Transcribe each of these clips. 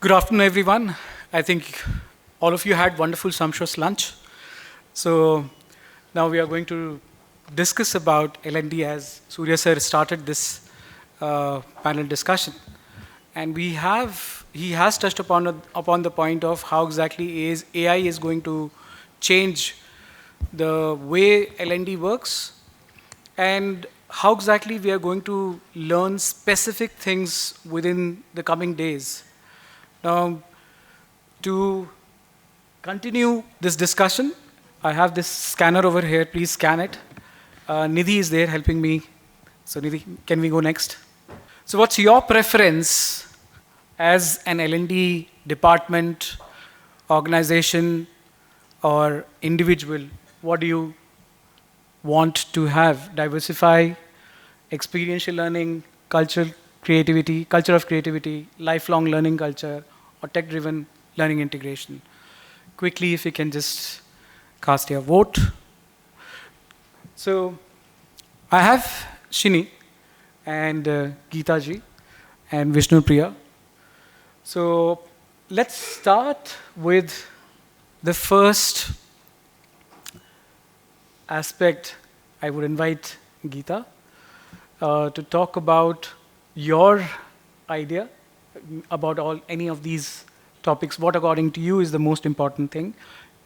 Good afternoon, everyone. I think all of you had wonderful sumptuous lunch. So now we are going to discuss about L&D as Surya sir started this panel discussion. And he has touched upon the point of how exactly AI is going to change the way L&D works and how exactly we are going to learn specific things within the coming days. Now, to continue this discussion, I have this scanner over here. Please scan it. Nidhi is there helping me. So Nidhi, can we go next? So what's your preference as an L&D department, organization, or individual? What do you want to have? Diversify, experiential learning, culture of creativity, lifelong learning culture, or tech-driven learning integration? Quickly, if you can just cast your vote. So I have Shini and Geeta ji and Vishnupriya. So let's start with the first aspect. I would invite Geeta to talk about your idea about any of these topics. What, according to you, is the most important thing?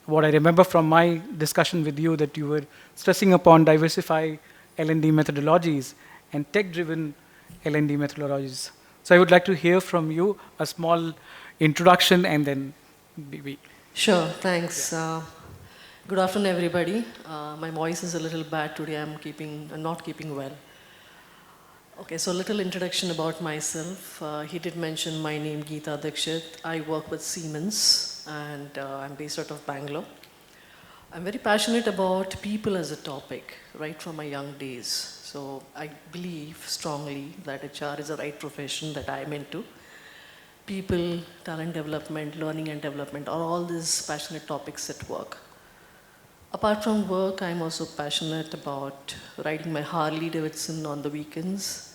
What I remember from my discussion with you that you were stressing upon diversify L&D methodologies and tech-driven L&D methodologies. So I would like to hear from you a small introduction and then we. Sure, thanks. Yeah. Good afternoon, everybody. My voice is a little bad today. I'm not keeping well. Okay, so a little introduction about myself. He did mention my name, Geeta Dixit. I work with Siemens, and I'm based out of Bangalore. I'm very passionate about people as a topic, right from my young days. So I believe strongly that HR is the right profession that I'm into. People, talent development, learning and development are all these passionate topics at work. Apart from work, I'm also passionate about riding my Harley Davidson on the weekends.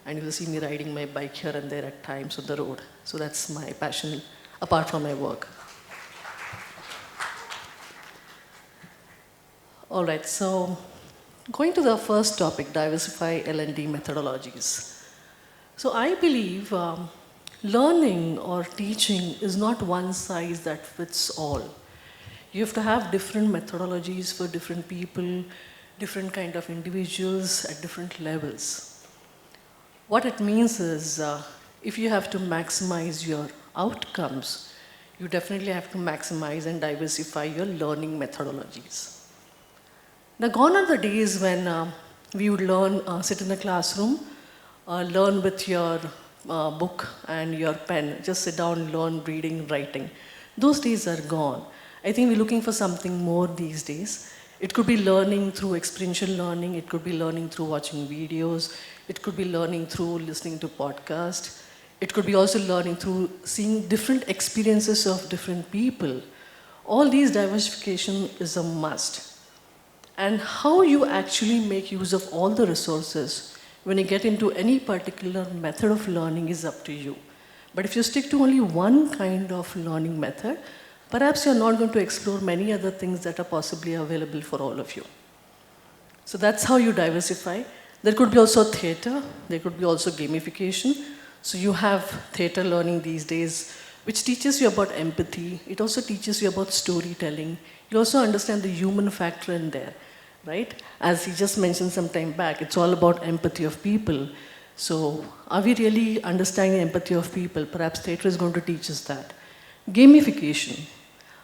And you'll see me riding my bike here and there at times on the road. So that's my passion, apart from my work. All right, so going to the first topic, diversify L&D methodologies. So I believe learning or teaching is not one size that fits all. You have to have different methodologies for different people, different kind of individuals at different levels. What it means is, if you have to maximize your outcomes, you definitely have to maximize and diversify your learning methodologies. Now, gone are the days when we would learn, sit in a classroom, learn with your book and your pen, just sit down, learn reading, writing. Those days are gone. I think we're looking for something more these days. It could be learning through experiential learning, it could be learning through watching videos, it could be learning through listening to podcasts, it could be also learning through seeing different experiences of different people. All these diversification is a must. And how you actually make use of all the resources when you get into any particular method of learning is up to you. But if you stick to only one kind of learning method, perhaps you're not going to explore many other things that are possibly available for all of you. So that's how you diversify. There could be also theater, there could be also gamification. So you have theater learning these days, which teaches you about empathy. It also teaches you about storytelling. You also understand the human factor in there, right? As he just mentioned some time back, it's all about empathy of people. So are we really understanding empathy of people? Perhaps theater is going to teach us that. Gamification.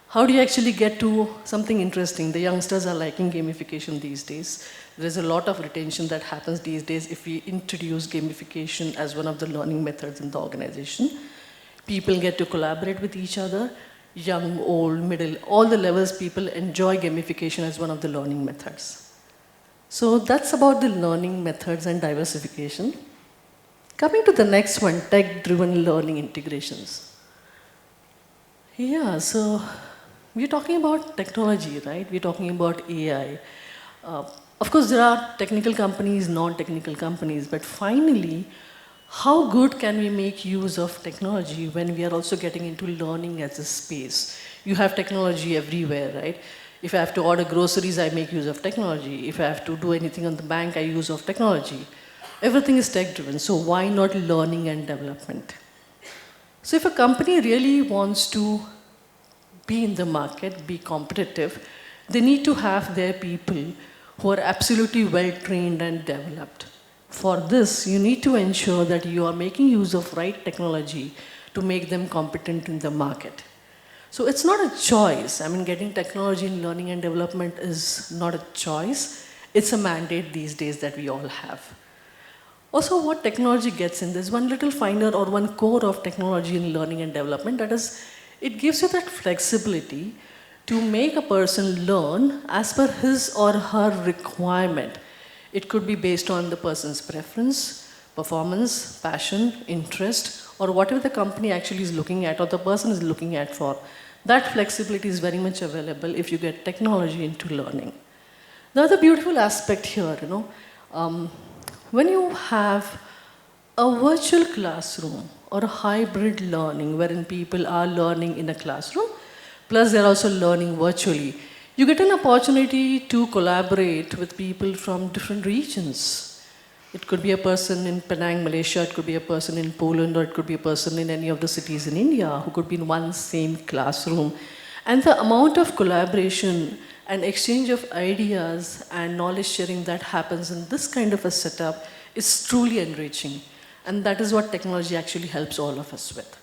How do you actually get to something interesting? The youngsters are liking gamification these days. There's a lot of retention that happens these days if we introduce gamification as one of the learning methods in the organization. People get to collaborate with each other, young, old, middle, all the levels, people enjoy gamification as one of the learning methods. So that's about the learning methods and diversification. Coming to the next one, tech-driven learning integrations. Yeah, so we're talking about technology, right? We're talking about AI. Of course, there are technical companies, non-technical companies, but finally, how good can we make use of technology when we are also getting into learning as a space? You have technology everywhere, right? If I have to order groceries, I make use of technology. If I have to do anything on the bank, I use of technology. Everything is tech driven, so why not learning and development? So if a company really wants to be in the market, be competitive, they need to have their people who are absolutely well trained and developed. For this, you need to ensure that you are making use of right technology to make them competent in the market. So it's not a choice. I mean, getting technology in learning and development is not a choice. It's a mandate these days that we all have. Also, what technology gets in, there's one little finer or one core of technology in learning and development, that is, it gives you that flexibility to make a person learn as per his or her requirement. It could be based on the person's preference, performance, passion, interest, or whatever the company actually is looking at or the person is looking at for. That flexibility is very much available if you get technology into learning. The other beautiful aspect here, when you have a virtual classroom or a hybrid learning wherein people are learning in a classroom, plus they're also learning virtually, you get an opportunity to collaborate with people from different regions. It could be a person in Penang, Malaysia, it could be a person in Poland, or it could be a person in any of the cities in India who could be in one same classroom. And the amount of collaboration and exchange of ideas and knowledge sharing that happens in this kind of a setup is truly enriching. And that is what technology actually helps all of us with.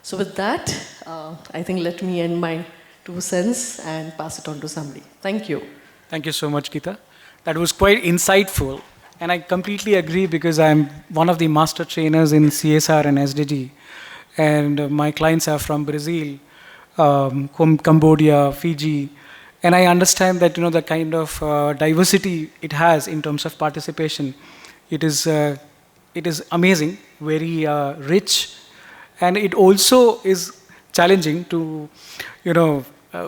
So with that, I think let me end my 2 cents and pass it on to somebody. Thank you. Thank you so much, Geeta. That was quite insightful. And I completely agree because I'm one of the master trainers in CSR and SDG. And my clients are from Brazil, Cambodia, Fiji. And I understand that, the kind of diversity it has in terms of participation. It is amazing, very rich. And it also is challenging to,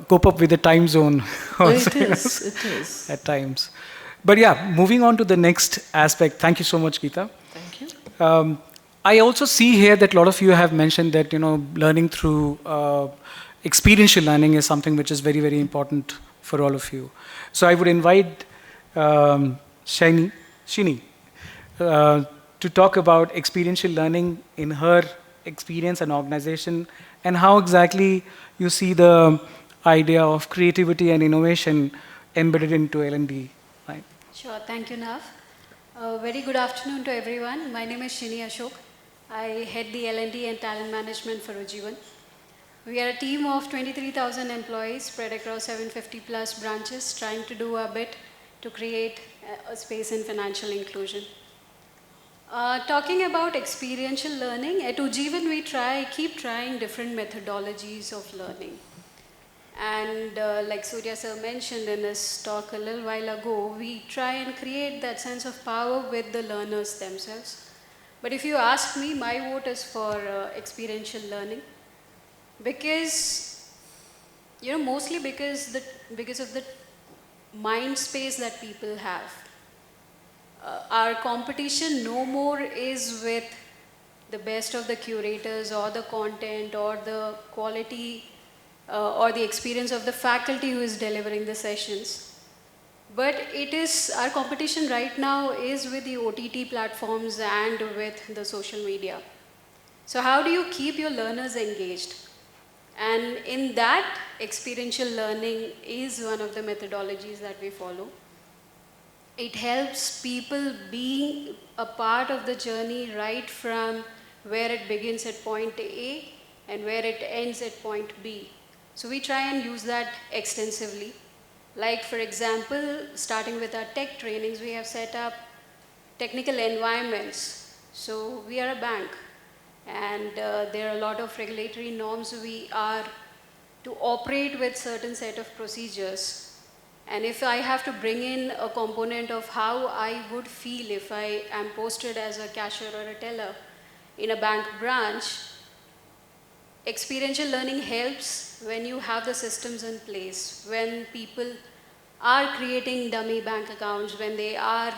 cope up with the time zone also, It is. at times. But yeah, moving on to the next aspect. Thank you so much, Geeta. Thank you. I also see here that a lot of you have mentioned that, learning through experiential learning is something which is very, very important for all of you. So I would invite Shini to talk about experiential learning in her experience and organization, and how exactly you see the idea of creativity and innovation embedded into L&D. Right? Sure, thank you, Nav. Very good afternoon to everyone. My name is Shini Ashok. I head the L&D and talent management for Ujjivan. We are a team of 23,000 employees spread across 750 plus branches, trying to do our bit to create a space in financial inclusion. Talking about experiential learning, at Ujjivan we keep trying different methodologies of learning. And like Surya sir mentioned in his talk a little while ago, we try and create that sense of power with the learners themselves. But if you ask me, my vote is for experiential learning. Because, mostly because of the mind space that people have. Our competition no more is with the best of the curators or the content or the quality or the experience of the faculty who is delivering the sessions. But our competition right now is with the OTT platforms and with the social media. So how do you keep your learners engaged? And in that, experiential learning is one of the methodologies that we follow. It helps people be a part of the journey right from where it begins at point A and where it ends at point B. So we try and use that extensively. Like for example, starting with our tech trainings, we have set up technical environments. So we are a bank. And there are a lot of regulatory norms we are to operate with certain set of procedures. And if I have to bring in a component of how I would feel if I am posted as a cashier or a teller in a bank branch, experiential learning helps when you have the systems in place, when people are creating dummy bank accounts, when they are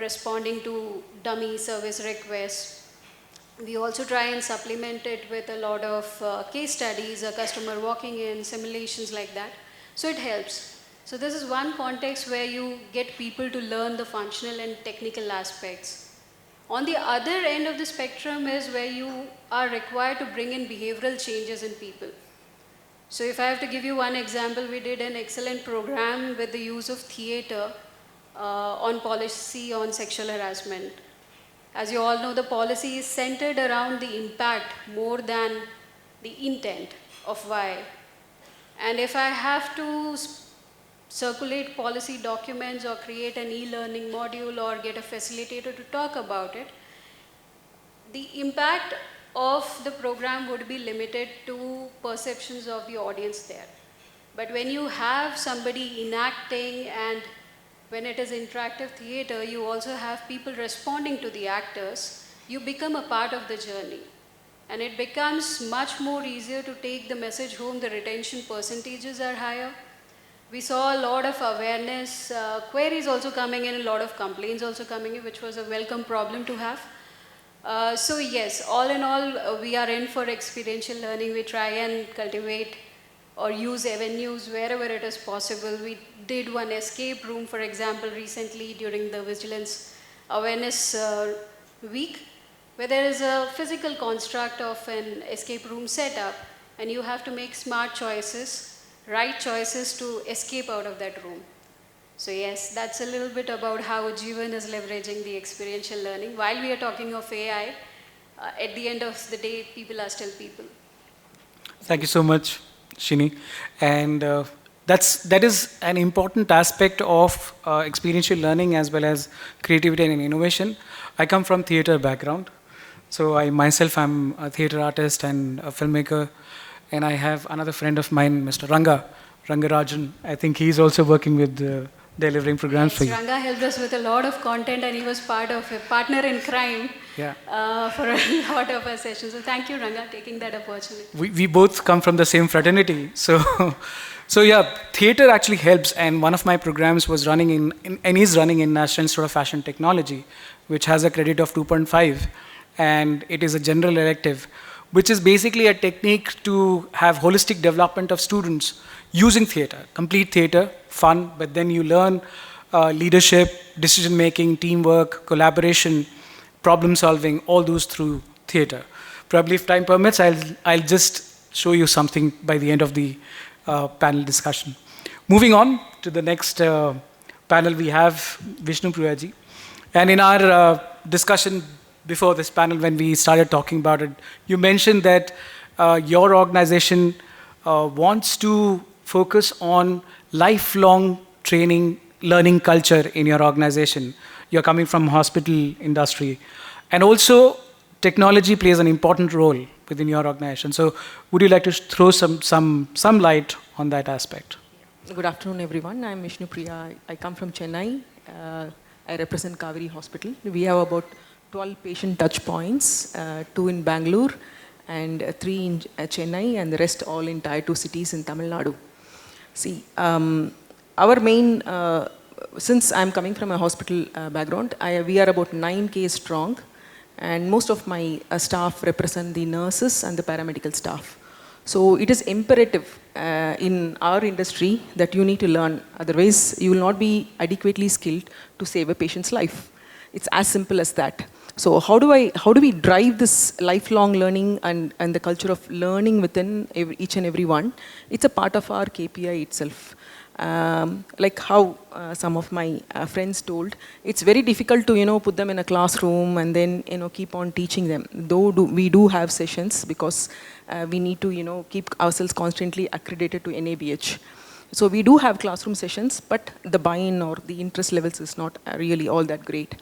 responding to dummy service requests. We also try and supplement it with a lot of case studies, a customer walking in, simulations like that. So it helps. So this is one context where you get people to learn the functional and technical aspects. On the other end of the spectrum is where you are required to bring in behavioral changes in people. So if I have to give you one example, we did an excellent program with the use of theater on policy on sexual harassment. As you all know, the policy is centered around the impact more than the intent of why. And if I have to circulate policy documents or create an e-learning module or get a facilitator to talk about it, the impact of the program would be limited to perceptions of the audience there. But when you have somebody enacting, and when it is interactive theater, you also have people responding to the actors, you become a part of the journey. And it becomes much more easier to take the message home. The retention percentages are higher. We saw a lot of awareness, queries also coming in, a lot of complaints also coming in, which was a welcome problem to have. So yes, all in all, we are in for experiential learning. We try and cultivate or use avenues wherever it is possible. We did one escape room, for example, recently during the Vigilance Awareness Week, where there is a physical construct of an escape room setup, and you have to make smart choices, right choices to escape out of that room. So yes, that's a little bit about how Ujjivan is leveraging the experiential learning. While we are talking of AI, at the end of the day, people are still people. Thank you so much, Shini. And that is an important aspect of experiential learning as well as creativity and innovation. I come from theater background. So I myself am a theater artist and a filmmaker. And I have another friend of mine, Mr. Rangarajan. I think he's also working with delivering programs for you. Ranga helped us with a lot of content, and he was part of a partner in crime for a lot of our sessions. So thank you, Ranga, taking that opportunity. We both come from the same fraternity. So yeah, theater actually helps. And one of my programs was running and is running in National Institute of Fashion Technology, which has a credit of 2.5. And it is a general elective, which is basically a technique to have holistic development of students using theater, complete theater, fun, but then you learn leadership, decision-making, teamwork, collaboration, problem-solving, all those through theater. Probably if time permits, I'll just show you something by the end of the panel discussion. Moving on to the next panel, we have Vishnupriya ji. And in our discussion before this panel, when we started talking about it, you mentioned that your organization wants to focus on lifelong training, learning culture in your organization. You're coming from hospital industry. And also, technology plays an important role within your organization. So would you like to throw some light on that aspect? Good afternoon, everyone. I'm Vishnupriya. I come from Chennai. I represent Kauvery Hospital. We have about 12 patient touch points, 2 in Bangalore and 3 in Chennai, and the rest all in Tier 2 cities in Tamil Nadu. See, our main, since I'm coming from a hospital background, we are about 9K strong, and most of my staff represent the nurses and the paramedical staff. So it is imperative in our industry that you need to learn, otherwise you will not be adequately skilled to save a patient's life. It's as simple as that. So how do we drive this lifelong learning and the culture of learning within each and every one? It's a part of our KPI itself. Like how some of my friends told, it's very difficult to put them in a classroom and then keep on teaching them. Though we do have sessions because we need to keep ourselves constantly accredited to NABH. So we do have classroom sessions, but the buy-in or the interest levels is not really all that great.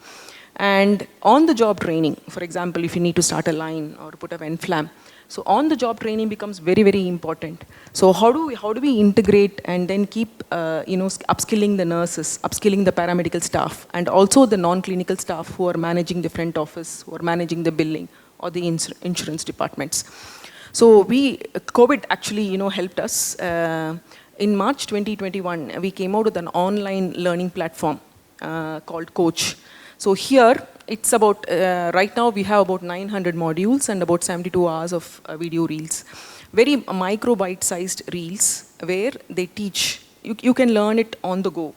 And on-the-job training, for example, if you need to start a line or put a vent flam, so on-the-job training becomes very, very important. So how do we integrate and then keep upskilling the nurses, upskilling the paramedical staff, and also the non-clinical staff who are managing the front office, who are managing the billing or the insurance departments. So COVID actually helped us. In March 2021, we came out with an online learning platform. called Coach. So here, it's about, right now we have about 900 modules and about 72 hours of video reels. Very micro bite-sized reels where they teach. You can learn it on the go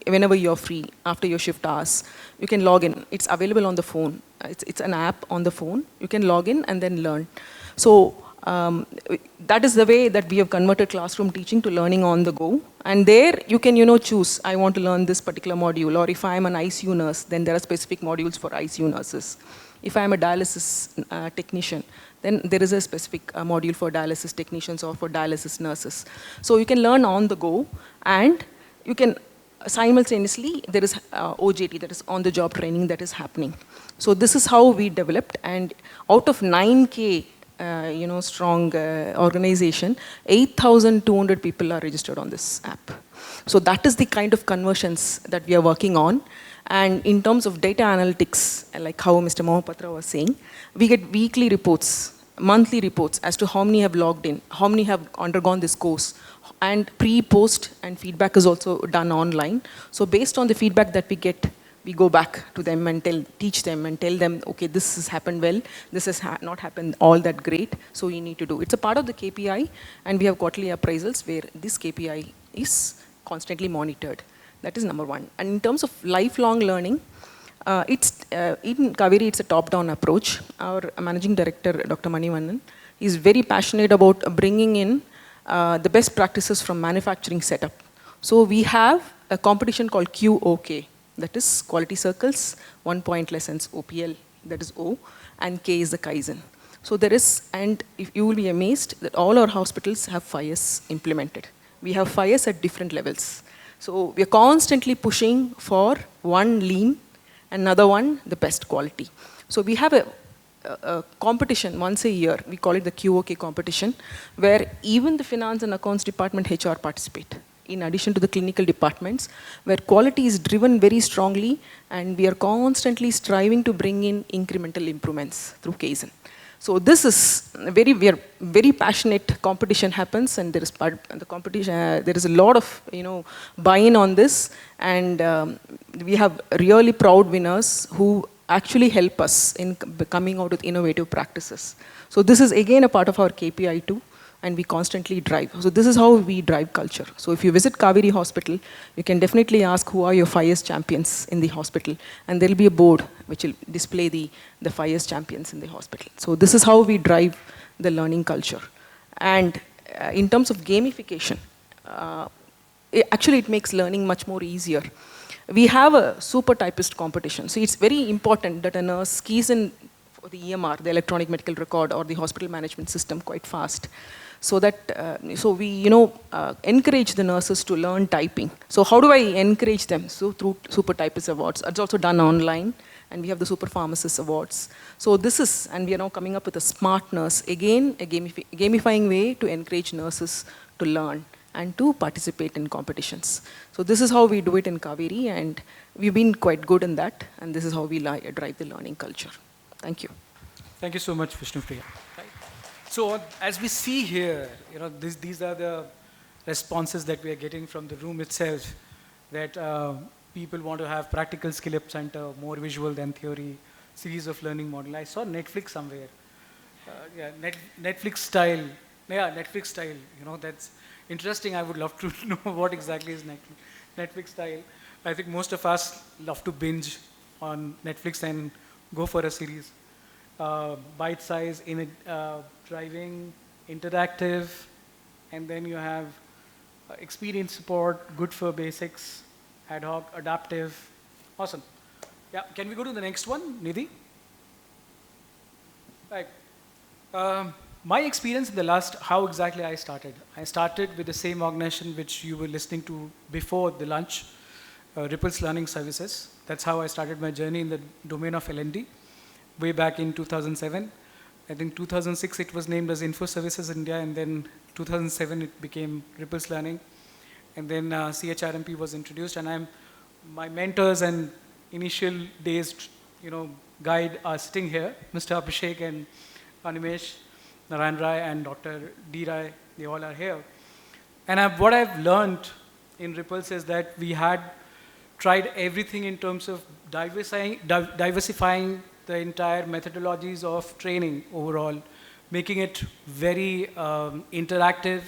whenever you're free after your shift hours. You can log in. It's available on the phone. It's an app on the phone. You can log in and then learn. So that is the way that we have converted classroom teaching to learning on the go. And there you can, choose, I want to learn this particular module. Or if I'm an ICU nurse, then there are specific modules for ICU nurses. If I'm a dialysis technician, then there is a specific module for dialysis technicians or for dialysis nurses. So you can learn on the go, and you can simultaneously, there is OJT, that is on-the-job training that is happening. So this is how we developed, and out of 9K strong organization, 8,200 people are registered on this app. So that is the kind of conversions that we are working on. And in terms of data analytics, like how Mr. Mohapatra was saying, we get weekly reports, monthly reports as to how many have logged in, how many have undergone this course, and pre-post and feedback is also done online. So based on the feedback that we get, we go back to them and teach them and tell them, okay, this has happened well, this has not happened all that great, so you need to do. It's a part of the KPI, and we have quarterly appraisals where this KPI is constantly monitored. That is number one. And in terms of lifelong learning, in Kauvery, it's a top-down approach. Our managing director, Dr. Manivannan, is very passionate about bringing in the best practices from manufacturing setup. So we have a competition called QOK, that is quality circles, 1 point lessons, OPL, that is O, and K is the Kaizen. So there is, and if you will be amazed that all our hospitals have FIRES implemented. We have FIRES at different levels. So we are constantly pushing for one lean, another one the best quality. So we have a competition once a year, we call it the QOK competition, where even the finance and accounts department HR participate, in addition to the clinical departments, where quality is driven very strongly, and we are constantly striving to bring in incremental improvements through Kaizen. So this is we are very passionate. Competition happens, and there is the competition. There is a lot of buy-in on this, and we have really proud winners who actually help us in coming out with innovative practices. So this is again a part of our KPI too, and we constantly drive. So this is how we drive culture. So if you visit Kauvery Hospital, you can definitely ask who are your FIRES champions in the hospital, and there will be a board which will display the FIRES champions in the hospital. So this is how we drive the learning culture. And in terms of gamification, actually it makes learning much more easier. We have a super typist competition. So it's very important that a nurse keys in for the EMR, the electronic medical record, or the hospital management system quite fast. So that, so we, encourage the nurses to learn typing. So how do I encourage them? So through Super Typist Awards. It's also done online, and we have the Super Pharmacist Awards. So this is, and we are now coming up with a smart nurse, again, a gamifying way to encourage nurses to learn and to participate in competitions. So this is how we do it in Kauvery, and we've been quite good in that, and this is how we drive the learning culture. Thank you. Thank you so much, Vishnupriya. Right. So as we see here, these are the responses that we are getting from the room itself, that people want to have practical skill up center, more visual than theory, series of learning model. I saw Netflix somewhere. Netflix style. Yeah, Netflix style. That's interesting. I would love to know what exactly is Netflix style. I think most of us love to binge on Netflix and go for a series. Bite size, driving, interactive, and then you have experience support, good for basics, ad hoc, adaptive. Awesome. Yeah, can we go to the next one, Nidhi? Right. My experience in the last, how exactly I started. I started with the same organization which you were listening to before the lunch, Ripple's Learning Services. That's how I started my journey in the domain of L&D, way back in 2007. I think 2006 it was named as Info Services India, and then 2007 it became Ripple's Learning, and then CHRMP was introduced, and my mentors and initial days, guide are sitting here, Mr. Abhishek and Animesh, Narayan Rai and Dr. D. Rai, they all are here. And what I've learned in Ripples is that we had tried everything in terms of diversifying the entire methodologies of training overall, making it very interactive,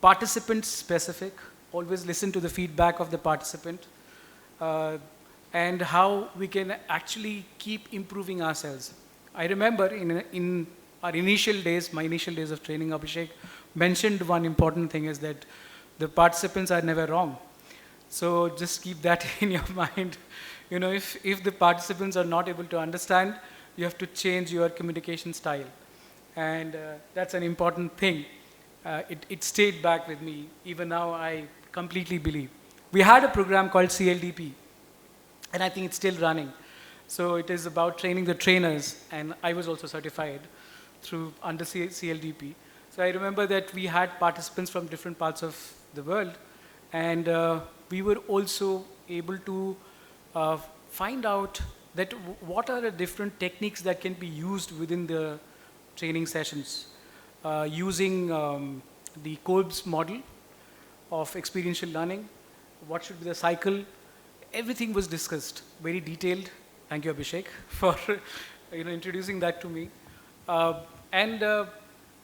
participant specific, always listen to the feedback of the participant, and how we can actually keep improving ourselves. I remember in our initial days, my initial days of training, Abhishek mentioned one important thing is that the participants are never wrong. So just keep that in your mind. You know, if the participants are not able to understand, you have to change your communication style. And that's an important thing. It stayed back with me. Even now, I completely believe. We had a program called CLDP, and I think it's still running. So it is about training the trainers, and I was also certified through under CLDP. So I remember that we had participants from different parts of the world, and we were also able to find out that what are the different techniques that can be used within the training sessions using the Kolb's model of experiential learning, what should be the cycle. Everything was discussed, very detailed. Thank you, Abhishek, for introducing that to me.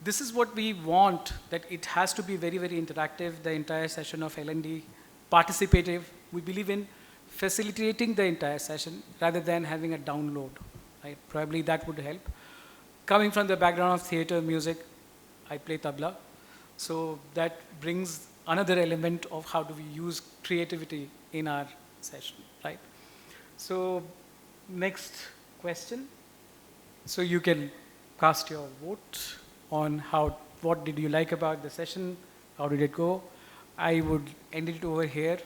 This is what we want, that it has to be very, very interactive, the entire session of L&D, participative. We believe in facilitating the entire session rather than having a download. Right? Probably that would help. Coming from the background of theater, music, I play tabla. So that brings another element of how do we use creativity in our session, right? So next question. So you can cast your vote on what did you like about the session, how did it go. I would end it over here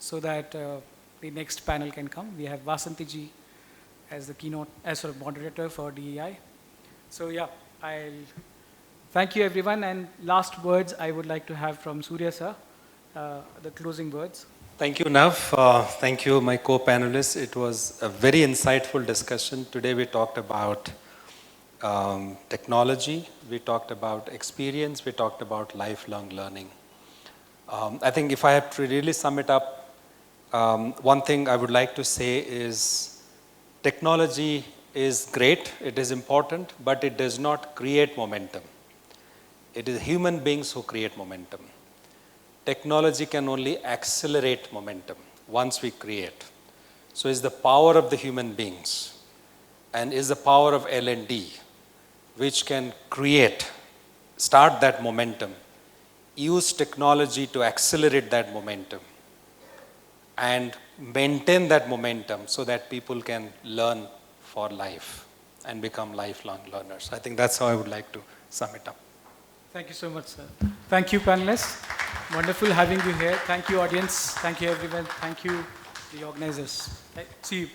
so that the next panel can come. We have Vasanti ji as the keynote, as a moderator for DEI. So yeah, I'll thank you everyone, and last words I would like to have from Surya sir, the closing words. Thank you, Nav. Thank you, my co-panelists. It was a very insightful discussion. Today we talked about technology, we talked about experience, we talked about lifelong learning. I think if I have to really sum it up, one thing I would like to say is technology is great, it is important, but it does not create momentum. It is human beings who create momentum. Technology can only accelerate momentum once we create. So it's the power of the human beings and is the power of L&D which can create, start that momentum, use technology to accelerate that momentum and maintain that momentum so that people can learn for life and become lifelong learners. I think that's how I would like to sum it up. Thank you so much, sir. Thank you, panelists. Wonderful having you here. Thank you, audience. Thank you, everyone. Thank you, the organizers. See you.